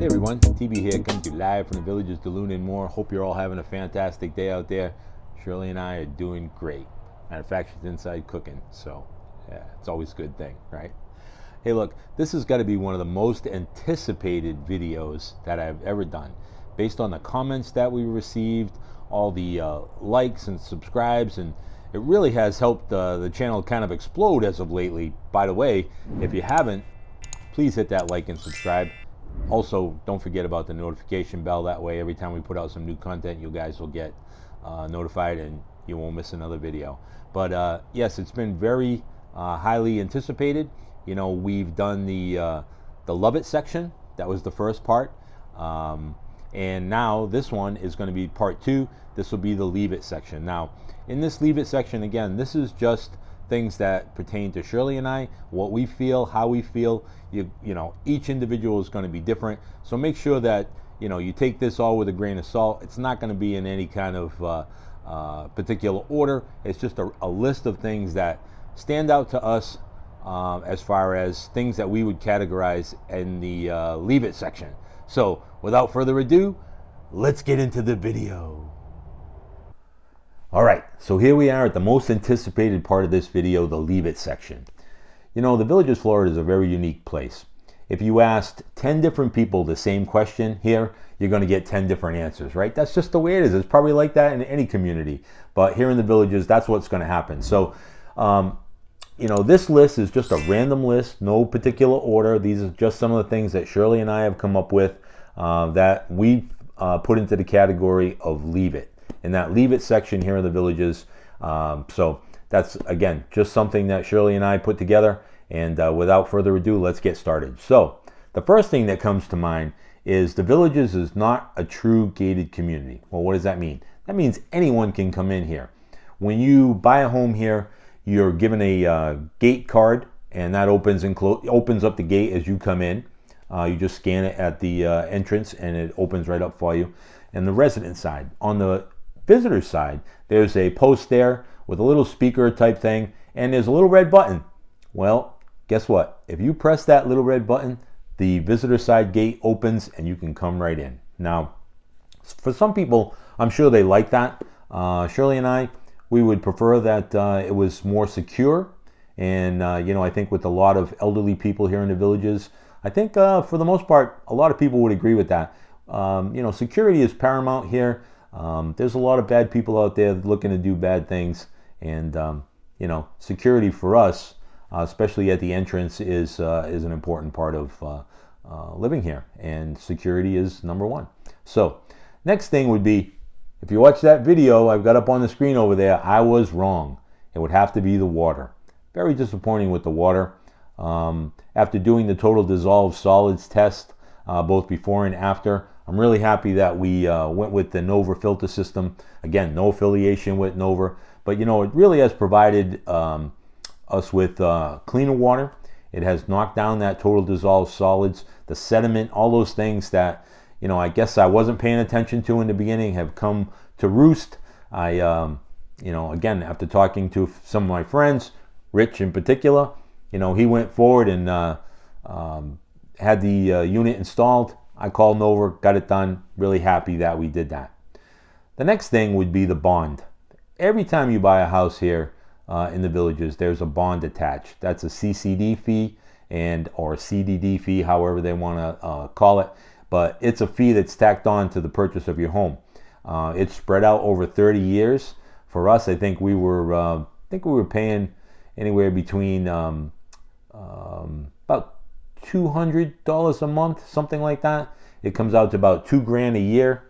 Hey everyone, TB here, coming to you live from the villages of Loon and more. Hope you're all having a fantastic day out there. Shirley and I are doing great. Matter of fact, she's inside cooking, so yeah, it's always a good thing, right? Hey look, this has got to be one of the most anticipated videos that I've ever done. Based on the comments that we received, all the likes and subscribes, and it really has helped the channel kind of explode as of lately. By the way, if you haven't, please hit that like and subscribe. Also, don't forget about the notification bell. That way, every time we put out some new content, you guys will get notified and you won't miss another video. But yes, it's been very highly anticipated. You know, we've done the Love It section. That was the first part. And now this one is going to be part 2. This will be the Leave It section. Now, in this Leave It section, again, this is just things that pertain to Shirley and I, what we feel, how we feel. You know, each individual is going to be different. So make sure that, you know, you take this all with a grain of salt. It's not going to be in any kind of particular order. It's just a list of things that stand out to us as far as things that we would categorize in the Leave It section. So without further ado, let's get into the video. All right, so here we are at the most anticipated part of this video, the Leave It section. You know, the Villages, Florida is a very unique place. If you asked 10 different people the same question here, you're going to get 10 different answers, right? That's just the way it is. It's probably like that in any community. But here in the Villages, that's what's going to happen. So, you know, this list is just a random list, no particular order. These are just some of the things that Shirley and I have come up with that we put into the category of Leave It. In that Leave It section here in the Villages. So that's, again, just something that Shirley and I put together. And without further ado, let's get started. So the first thing that comes to mind is the Villages is not a true gated community. Well, what does that mean? That means anyone can come in here. When you buy a home here, you're given a gate card, and that opens up the gate as you come in. You just scan it at the entrance, and it opens right up for you. And the resident side, on the visitor side, there's a post there with a little speaker type thing, and there's a little red button. Well, guess what? If you press that little red button, the visitor side gate opens and you can come right in. Now, for some people, I'm sure they like that. Shirley and I, we would prefer that it was more secure. And, you know, I think with a lot of elderly people here in the Villages, I think for the most part, a lot of people would agree with that. You know, security is paramount here. There's a lot of bad people out there looking to do bad things, and you know, security for us, especially at the entrance, is an important part of living here, and security is number one. So, next thing would be, if you watch that video I've got up on the screen over there, I was wrong. It would have to be the water. Very disappointing with the water. After doing the total dissolved solids test, both before and after, I'm really happy that we went with the Nova filter system. Again, no affiliation with Nova, but you know, it really has provided us with cleaner water. It has knocked down that total dissolved solids, the sediment, all those things that, you know, I guess I wasn't paying attention to in the beginning have come to roost. I, you know, again, after talking to some of my friends, Rich in particular, you know, he went forward and had the unit installed. I called Nova, got it done. Really happy that we did that. The next thing would be the bond. Every time you buy a house here in the Villages, there's a bond attached. That's a CCD fee or a CDD fee, however they want to call it. But it's a fee that's tacked on to the purchase of your home. It's spread out over 30 years. For us, I think we were paying anywhere between about $200 a month, something like that. It comes out to about $2,000 a year,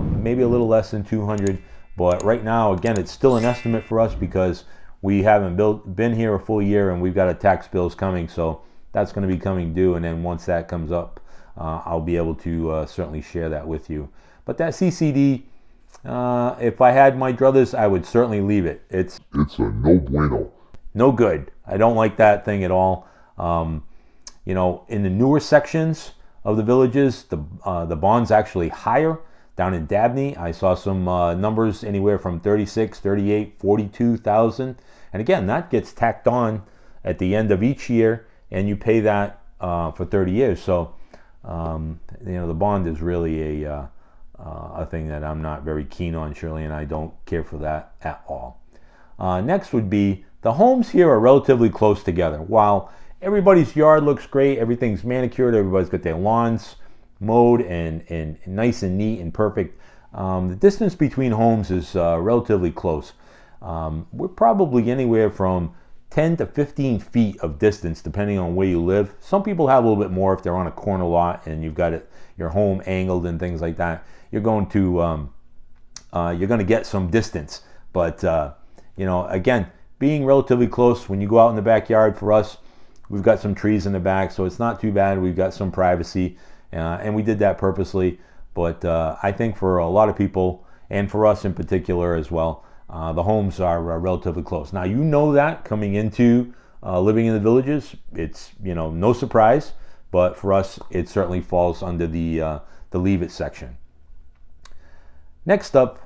maybe a little less than 200. But right now, again, it's still an estimate for us because we haven't been here a full year, and we've got a tax bills coming, so that's going to be coming due. And then once that comes up, I'll be able to certainly share that with you. But that CCD, if I had my druthers, I would certainly leave it. It's a no bueno. No good. I don't like that thing at all. You know, in the newer sections of the Villages, the bond's actually higher. Down in Dabney, I saw some numbers anywhere from 36, 38, 42,000. And again, that gets tacked on at the end of each year, and you pay that for 30 years. So The bond is really a thing that I'm not very keen on. Shirley and I don't care for that at all. Next would be the homes here are relatively close together. While everybody's yard looks great, everything's manicured, everybody's got their lawns mowed and nice and neat and perfect, the distance between homes is relatively close. We're probably anywhere from 10 to 15 feet of distance depending on where you live. Some people have a little bit more if they're on a corner lot and you've got your home angled and things like that. You're going to get some distance, but again, being relatively close, when you go out in the backyard, for us, we've got some trees in the back, so it's not too bad. We've got some privacy, and we did that purposely. But I think for a lot of people, and for us in particular as well, the homes are relatively close. Now, that coming into living in the villages, it's no surprise. But for us, it certainly falls under the leave it section. Next up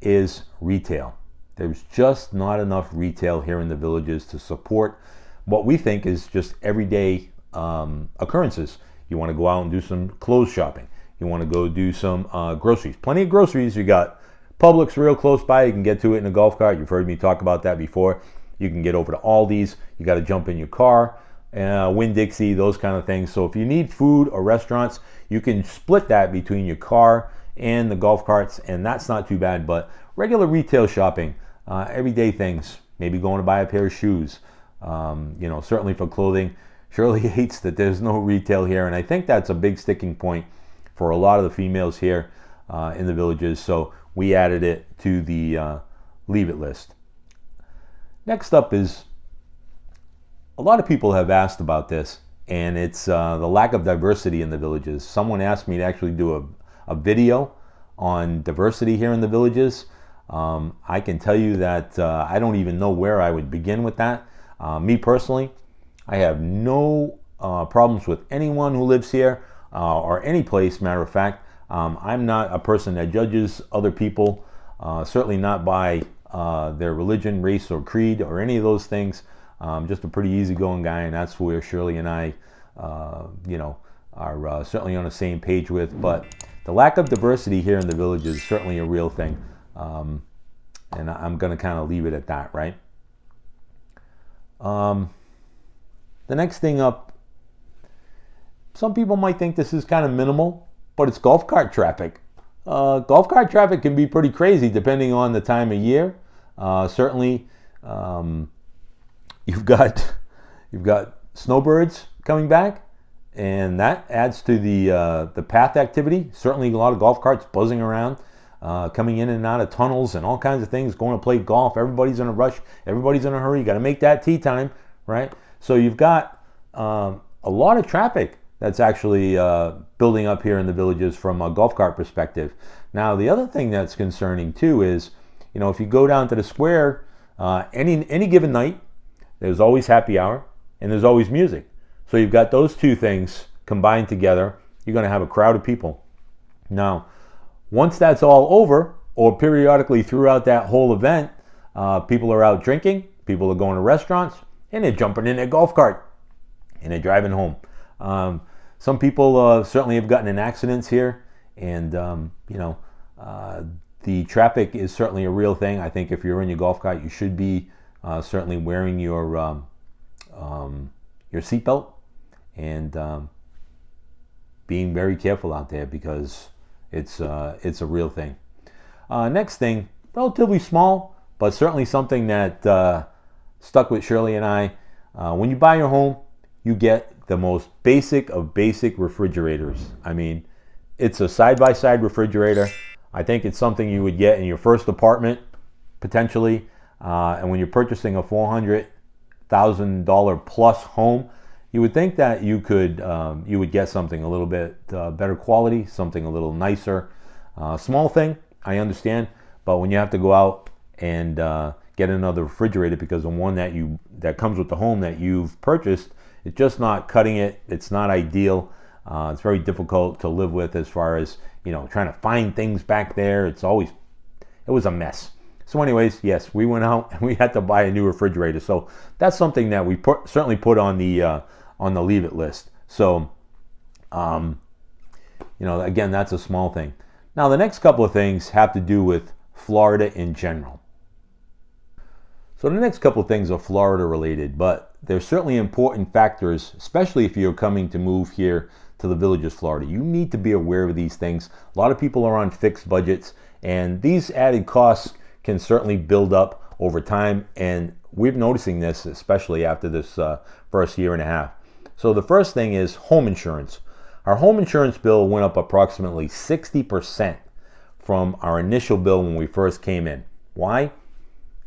is retail. There's just not enough retail here in the villages to support what we think is just everyday occurrences. You want to go out and do some clothes shopping. You want to go do some groceries. Plenty of groceries. You got Publix real close by. You can get to it in a golf cart. You've heard me talk about that before. You can get over to Aldi's. You got to jump in your car. Winn-Dixie, those kind of things. So if you need food or restaurants, you can split that between your car and the golf carts, and that's not too bad. But regular retail shopping, everyday things, maybe going to buy a pair of shoes, certainly for clothing. Shirley hates that there's no retail here, and I think that's a big sticking point for a lot of the females here in the villages. So we added it to the leave it list. Next up is, a lot of people have asked about this, and it's the lack of diversity in the villages. Someone asked me to actually do a video on diversity here in the villages. I can tell you that I don't even know where I would begin with that. Me personally, I have no problems with anyone who lives here or any place, matter of fact. I'm not a person that judges other people, certainly not by their religion, race, or creed, or any of those things. Just a pretty easygoing guy, and that's where Shirley and I, are certainly on the same page with. But the lack of diversity here in the village is certainly a real thing, and I'm going to kind of leave it at that, right? The next thing up, some people might think this is kind of minimal, but it's golf cart traffic. Golf cart traffic can be pretty crazy depending on the time of year. Certainly, you've got snowbirds coming back, and that adds to the path activity. Certainly, a lot of golf carts buzzing around, coming in and out of tunnels and all kinds of things. Going to play golf. Everybody's in a rush. Everybody's in a hurry. You got to make that tee time, right? So you've got a lot of traffic that's actually building up here in the villages from a golf cart perspective. Now, the other thing that's concerning too is, if you go down to the square, any given night, there's always happy hour and there's always music. So you've got those two things combined together. You're going to have a crowd of people. Now, once that's all over, or periodically throughout that whole event, people are out drinking, people are going to restaurants, and they're jumping in their golf cart and they're driving home. Some people certainly have gotten in accidents here, and the traffic is certainly a real thing. I think if you're in your golf cart, you should be certainly wearing your seatbelt and being very careful out there, because it's a real thing. Next thing, relatively small, but certainly something that stuck with Shirley and I. When you buy your home, you get the most basic of basic refrigerators. I mean, it's a side-by-side refrigerator. I think it's something you would get in your first apartment, potentially. And when you're purchasing a $400,000 plus home, you would think that you would get something a little bit better quality, something a little nicer. Small thing, I understand, but when you have to go out and get another refrigerator because the one that comes with the home that you've purchased, it's just not cutting it. It's not ideal. It's very difficult to live with as far as trying to find things back there. It was a mess. So anyways, yes, we went out and we had to buy a new refrigerator. So that's something that we certainly put on the leave it list. So again, that's a small thing. Now, the next couple of things have to do with Florida in general. So the next couple of things are Florida related, but they're certainly important factors, especially if you're coming to move here to the Villages, Florida. You need to be aware of these things. A lot of people are on fixed budgets, and these added costs can certainly build up over time, and we're noticing this especially after this first year and a half. So the first thing is home insurance. Our home insurance bill went up approximately 60% from our initial bill when we first came in. Why?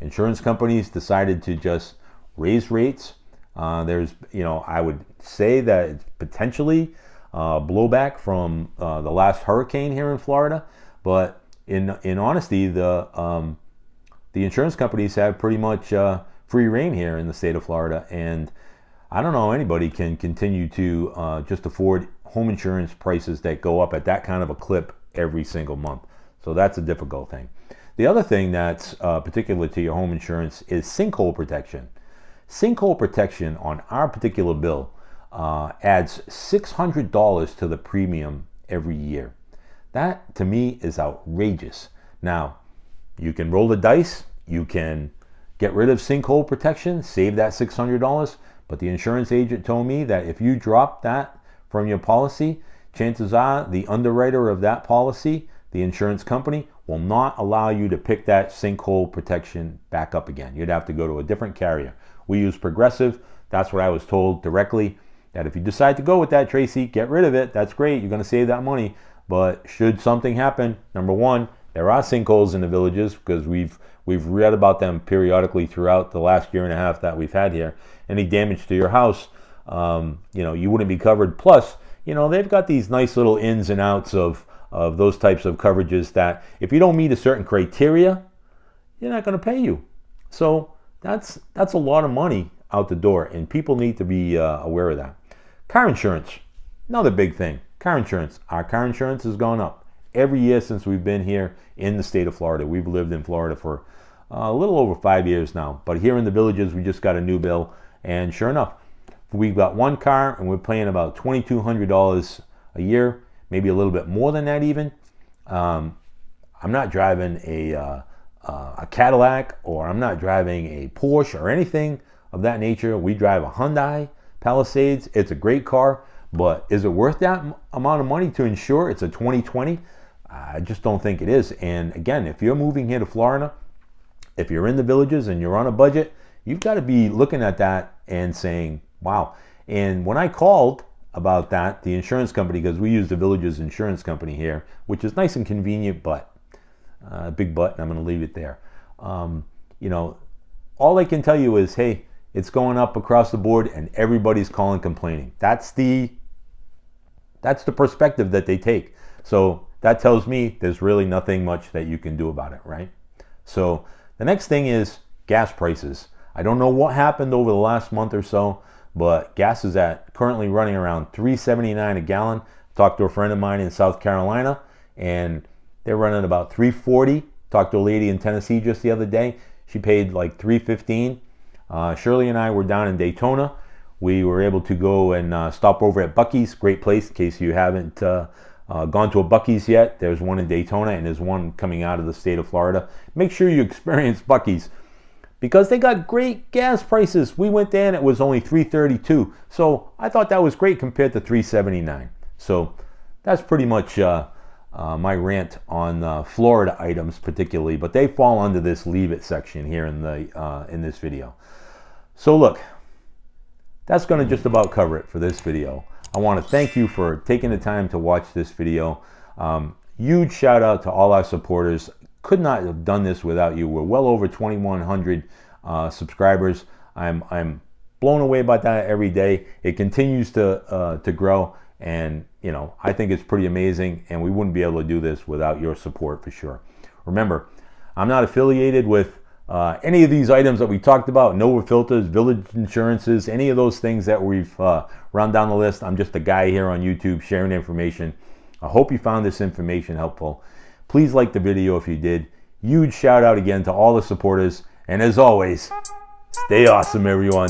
Insurance companies decided to just raise rates. There's, I would say that it's potentially blowback from the last hurricane here in Florida, but in honesty, the insurance companies have pretty much free reign here in the state of Florida, and I don't know anybody can continue to just afford home insurance prices that go up at that kind of a clip every single month. So that's a difficult thing. The other thing that's particular to your home insurance is sinkhole protection. Sinkhole protection on our particular bill adds $600 to the premium every year. That, to me, is outrageous. Now, you can roll the dice, you can get rid of sinkhole protection, save that $600, but the insurance agent told me that if you drop that from your policy, chances are the underwriter of that policy, the insurance company, will not allow you to pick that sinkhole protection back up again. You'd have to go to a different carrier. We use Progressive. That's what I was told directly, that if you decide to go with that, Tracy, get rid of it. That's great. You're going to save that money. But should something happen, number one, there are sinkholes in the Villages because we've read about them periodically throughout the last year and a half that we've had here. Any damage to your house, you wouldn't be covered. Plus, they've got these nice little ins and outs of those types of coverages that if you don't meet a certain criteria, you're not going to pay you. So that's a lot of money out the door, and people need to be aware of that. Car insurance, another big thing. Car insurance. Our car insurance has gone up every year since we've been here in the state of Florida. We've lived in Florida for a little over 5 years now. But here in the Villages, we just got a new bill, and sure enough, we've got one car, and we're paying about $2,200 a year, maybe a little bit more than that even. I'm not driving a Cadillac, or I'm not driving a Porsche or anything of that nature. We drive a Hyundai Palisades. It's a great car, but is it worth that amount of money to insure? It's a 2020. I just don't think it is. And again, if you're moving here to Florida, if you're in the Villages and you're on a budget, you've got to be looking at that and saying, wow. And when I called about that, the insurance company, because we use the Villages insurance company here, which is nice and convenient, but big but, and I'm going to leave it there. All I can tell you is, hey, it's going up across the board, and everybody's calling complaining. That's the perspective that they take. So that tells me there's really nothing much that you can do about it, right? So the next thing is gas prices. I don't know what happened over the last month or so, but gas is currently running around $3.79 a gallon. Talked to a friend of mine in South Carolina, and they're running about $3.40. Talked to a lady in Tennessee just the other day. She paid like $3.15. Shirley and I were down in Daytona. We were able to go and stop over at Buc-ee's. Great place in case you haven't gone to a Buc-ee's yet. There's one in Daytona, and there's one coming out of the state of Florida. Make sure you experience Buc-ee's because they got great gas prices. We went there and it was only $3.32. So I thought that was great compared to $3.79. So that's pretty much my rant on Florida items particularly, but they fall under this leave it section here in this video. So look, that's going to just about cover it for this video. I want to thank you for taking the time to watch this video. Huge shout out to all our supporters. Could not have done this without you. We're well over 2,100 subscribers. I'm blown away by that every day. It continues to grow, and I think it's pretty amazing, and we wouldn't be able to do this without your support for sure. Remember, I'm not affiliated with any of these items that we talked about, Nova Filters, Village Insurances, any of those things that we've run down the list. I'm just a guy here on YouTube sharing information. I hope you found this information helpful. Please like the video if you did. Huge shout out again to all the supporters. And as always, stay awesome, everyone.